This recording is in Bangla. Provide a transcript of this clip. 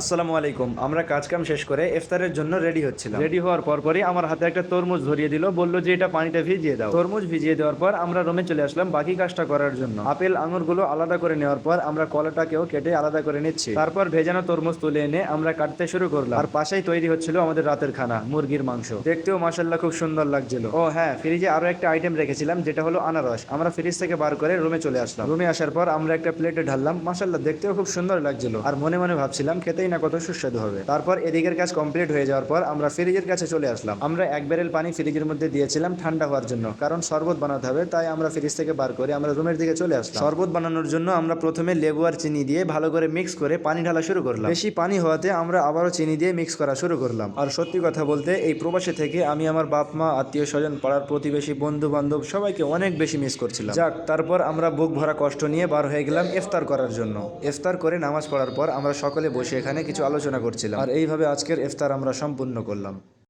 আসসালামু আলাইকুম। আমরা কাজ কাম শেষ করে ইফতারের জন্য রেডি হচ্ছিলাম। রেডি হওয়ার পরই আমার হাতে একটা তরমুজ ধরিয়ে দিল, বলল যে এটা পানিতে ভিজিয়ে দাও। তরমুজ ভিজিয়ে দেওয়ার পর আমরা রুমে চলে আসলাম বাকি কাজটা করার জন্য। আপেল আঙুর গুলো আলাদা করে নেওয়ার পর আমরা কলাটাকেও কেটে আলাদা করে নিচ্ছি। তারপর ভেজানো তরমুজ তুলে এনে আমরা কাটতে শুরু করলাম। আর পাশেই তৈরি হচ্ছিল আমাদের রাতের খানা, মুরগির মাংস। দেখতেও মাশাআল্লাহ খুব সুন্দর লাগছিল। ও হ্যাঁ, ফ্রিজে আরো একটা আইটেম রেখেছিলাম, যেটা হলো আনারস। আমরা ফ্রিজ থেকে বার করে রুমে চলে আসলাম। রুমে আসার পর আমরা একটা প্লেটে ঢাললাম। মাশাআল্লাহ দেখতেও খুব সুন্দর লাগছিল, আর মনে মনে ভাবছিলাম খেতেই না কত সুস্বাদু হবে। তারপর এদিকের কাজ কমপ্লিট হয়ে যাওয়ার পর আমরা ফ্রিজের কাছে চলে আসলাম। আমরা 1 ব্যারেল পানি ফ্রিজের মধ্যে দিয়েছিলাম ঠান্ডা হওয়ার জন্য, কারণ শরবত বানাতে হবে। তাই আমরা ফ্রিজ থেকে বার করে আমরা রুমের দিকে চলে আসলাম। শরবত বানানোর জন্য আমরা প্রথমে লেবু আর চিনি দিয়ে ভালো করে মিক্স করে পানি ঢালা শুরু করলাম। বেশি পানি হওয়াতে আমরা আবারও চিনি দিয়ে মিক্স করা শুরু করলাম। আর সত্যি কথা বলতে এই প্রবাসে থেকে আমি আমার বাপ মা, আত্মীয় স্বজন, পাড়ার প্রতিবেশী, বন্ধু বান্ধব সবাইকে অনেক বেশি মিস করছিলাম। যাক, তারপর আমরা বুক ভরা কষ্ট নিয়ে বার হয়ে গেলাম ইফতার করার জন্য। ইফতার করে নামাজ পড়ার পর আমরা সকলে বসে এখানে কিছু আলোচনা করছিলাম, আর এইভাবে আজকের ইফতার আমরা সম্পূর্ণ করলাম।